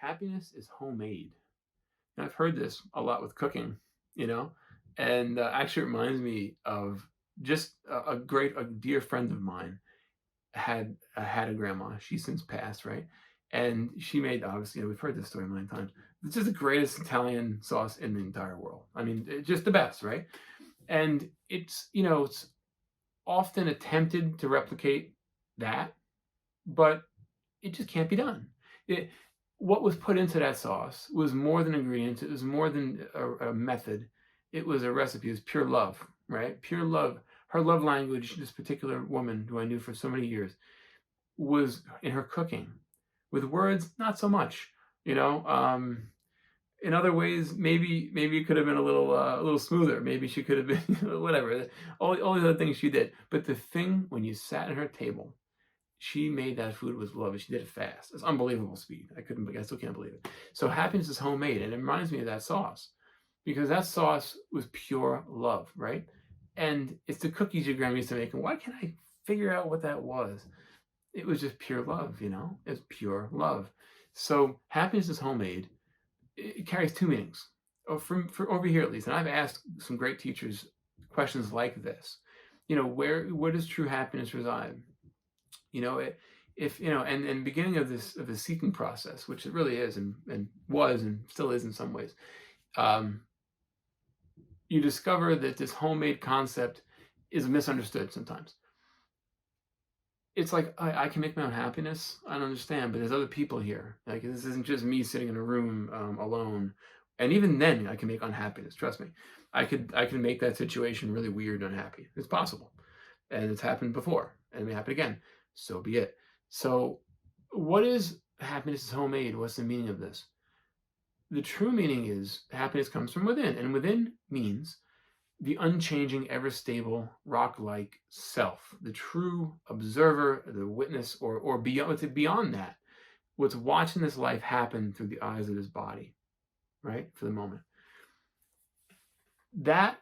happiness is homemade. And I've heard this a lot with cooking, you know, and actually reminds me of just a dear friend of mine had a grandma. She's since passed, right? And she made, obviously, we've heard this story a million times. It's just the greatest Italian sauce in the entire world. I mean, just the best, right? And it's often attempted to replicate that, but it just can't be done. It, what was put into that sauce was more than ingredients. It was more than a method. It was a recipe. It was pure love, right? Pure love. Her love language, this particular woman who I knew for so many years, was in her cooking. With words, not so much. You know, in other ways, maybe it could have been a little smoother. Maybe she could have been whatever. All the other things she did. But the thing when you sat at her table, she made that food with love, and she did it fast. It's unbelievable speed. I still can't believe it. So happiness is homemade, and it reminds me of that sauce because that sauce was pure love, right? And it's the cookies your grandma used to make. And why can't I figure out what that was? It was just pure love, It's pure love. So happiness is homemade. It carries two meanings. For over here at least, and I've asked some great teachers questions like this. Where does true happiness reside? You know, it, if and beginning of the seeking process, which it really is, and was and still is in some ways, um, you discover that this homemade concept is misunderstood sometimes. It's like I can make my own happiness. I don't understand, but there's other people here. Like this isn't just me sitting in a room alone. And even then, I can make unhappiness. Trust me, I can make that situation really weird and unhappy. It's possible, and it's happened before, and it may happen again. So be it. So, what is happiness is homemade? What's the meaning of this? The true meaning is happiness comes from within, and within means the unchanging, ever stable, rock like self, the true observer, the witness, or beyond that, what's watching this life happen through the eyes of this body, right? For the moment. That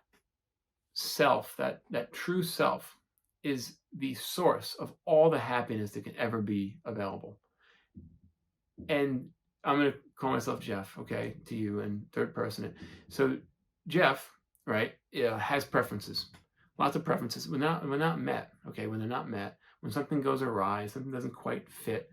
self, that true self, is the source of all the happiness that can ever be available. And I'm going to call myself Jeff, okay, to you in third person. So Jeff, right, has preferences, lots of preferences. When not met, okay, when they're not met, when something goes awry, something doesn't quite fit,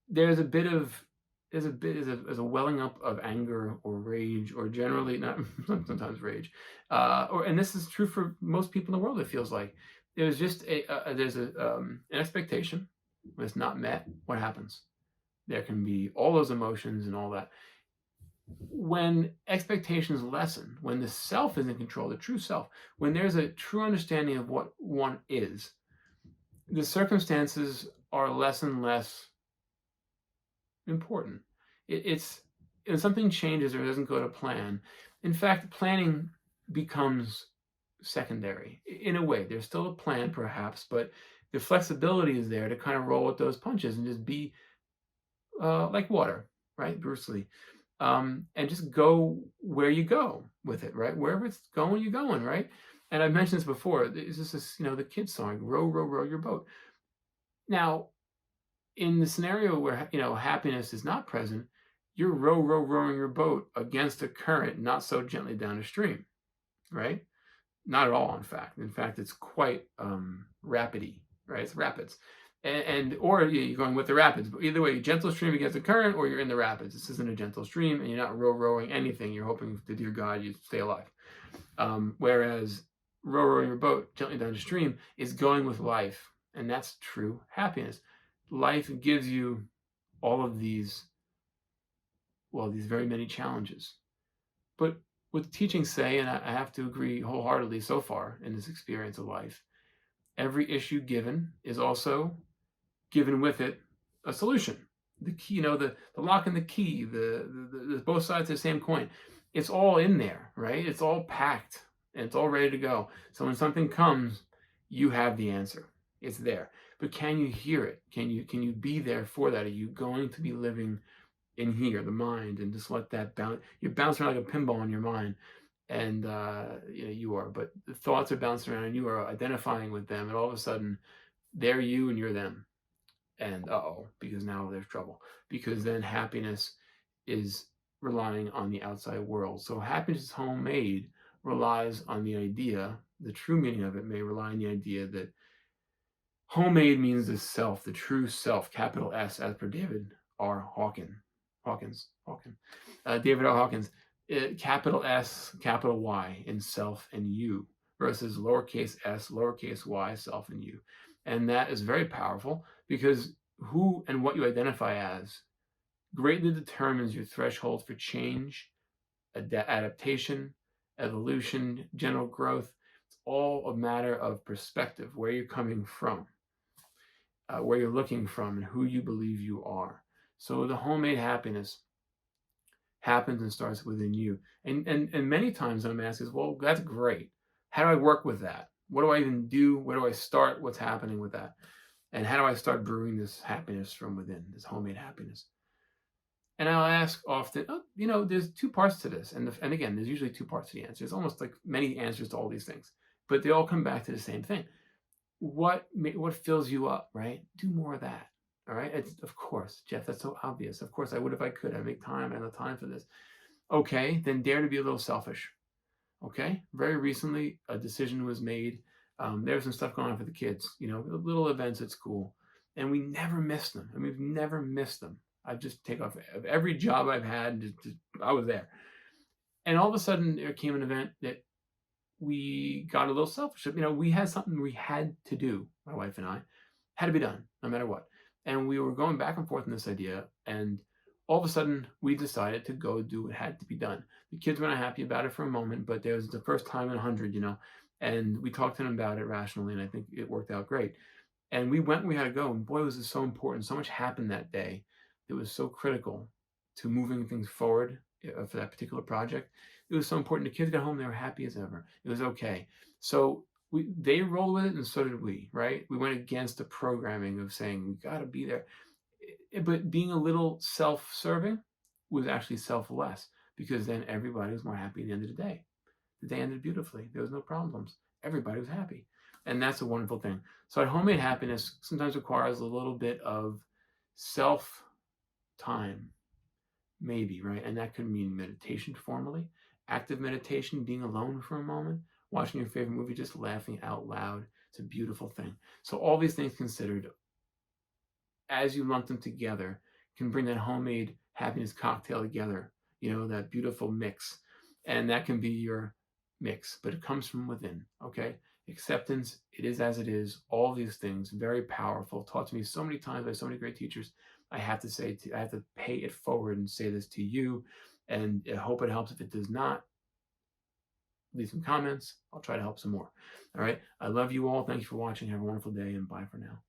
there's a welling up of anger or rage, or generally not sometimes rage, and this is true for most people in the world. It feels like there's just an expectation. When it's not met, what happens? There can be all those emotions and all that. When expectations lessen, when the self is in control, the true self, when there's a true understanding of what one is, the circumstances are less and less important. It's when something changes or doesn't go to plan. In fact, planning becomes secondary in a way. There's still a plan, perhaps, but the flexibility is there to kind of roll with those punches and just be like water, right? Bruce Lee. And just go where you go with it, right? Wherever it's going, you're going, right? And I've mentioned this before. It's just this, the kids song, row, row, row your boat. Now, in the scenario where, happiness is not present, you're rowing your boat against a current, not so gently down a stream, right? Not at all, in fact. In fact, it's quite rapidy, right? It's rapids. Or you're going with the rapids. But either way, gentle stream against the current, or you're in the rapids. This isn't a gentle stream, and you're not rowing anything. You're hoping to dear God you stay alive. Whereas rowing your boat gently down the stream is going with life, and that's true happiness. Life gives you all of these very many challenges. But what the teachings say, and I have to agree wholeheartedly so far in this experience of life, every issue given is also given with it a solution. The key, the lock and the key, the both sides of the same coin. It's all in there, right? It's all packed and it's all ready to go. So when something comes, you have the answer. It's there. But can you hear it? Can you be there for that? Are you going to be living in here, the mind, and just let that bounce? You're bouncing around like a pinball in your mind, and you are. But the thoughts are bouncing around, and you are identifying with them, and all of a sudden, they're you and you're them. And because now there's trouble. Because then happiness is relying on the outside world. So happiness is homemade relies on the idea, the true meaning of it may rely on the idea that homemade means the self, the true self, capital S, as per David R. David R. Hawkins, capital S, capital Y in self and you versus lowercase s, lowercase y, self and you. And that is very powerful because who and what you identify as greatly determines your threshold for change, adaptation, evolution, general growth. It's all a matter of perspective, where you're coming from, where you're looking from, and who you believe you are. So the homemade happiness happens and starts within you. And many times I'm asked is, well, that's great. How do I work with that? What do I even do? Where do I start? What's happening with that? And how do I start brewing this happiness from within, this homemade happiness? And I'll ask often, oh, there's two parts to this. And again, there's usually two parts to the answer. It's almost like many answers to all these things, but they all come back to the same thing. What fills you up, right? Do more of that. All right. Of course, Jeff, that's so obvious. Of course I would if I could. I make time. I have the time for this. Okay, then dare to be a little selfish. Okay. Very recently, a decision was made. There's some stuff going on for the kids, little events at school, and we never missed them. And we've never missed them. I just take off every job I've had. I was there. And all of a sudden there came an event that we got a little selfish. We had something we had to do, my wife and I, had to be done no matter what. And we were going back and forth on this idea. And all of a sudden we decided to go do what had to be done. The kids were not happy about it for a moment, but there was the first time in 100, and we talked to them about it rationally. And I think it worked out great. And we went, we had to go. And boy, was it so important. So much happened that day. It was so critical to moving things forward for that particular project. It was so important. The kids got home, they were happy as ever. It was okay. So they rolled with it, and so did we, right? We went against the programming of saying, we got to be there. But being a little self-serving was actually selfless, because then everybody was more happy at the end of the day. The day ended beautifully. There was no problems. Everybody was happy. And that's a wonderful thing. So homemade happiness sometimes requires a little bit of self time, maybe, right? And that could mean meditation formally, active meditation, being alone for a moment, watching your favorite movie, just laughing out loud. It's a beautiful thing. So all these things considered, as you lump them together, can bring that homemade happiness cocktail together, that beautiful mix. And that can be your mix, but it comes from within, okay? Acceptance, it is as it is, all these things, very powerful, taught to me so many times by so many great teachers. I have to pay it forward and say this to you, and I hope it helps. If it does not, leave some comments. I'll try to help some more. All right. I love you all. Thank you for watching. Have a wonderful day, and bye for now.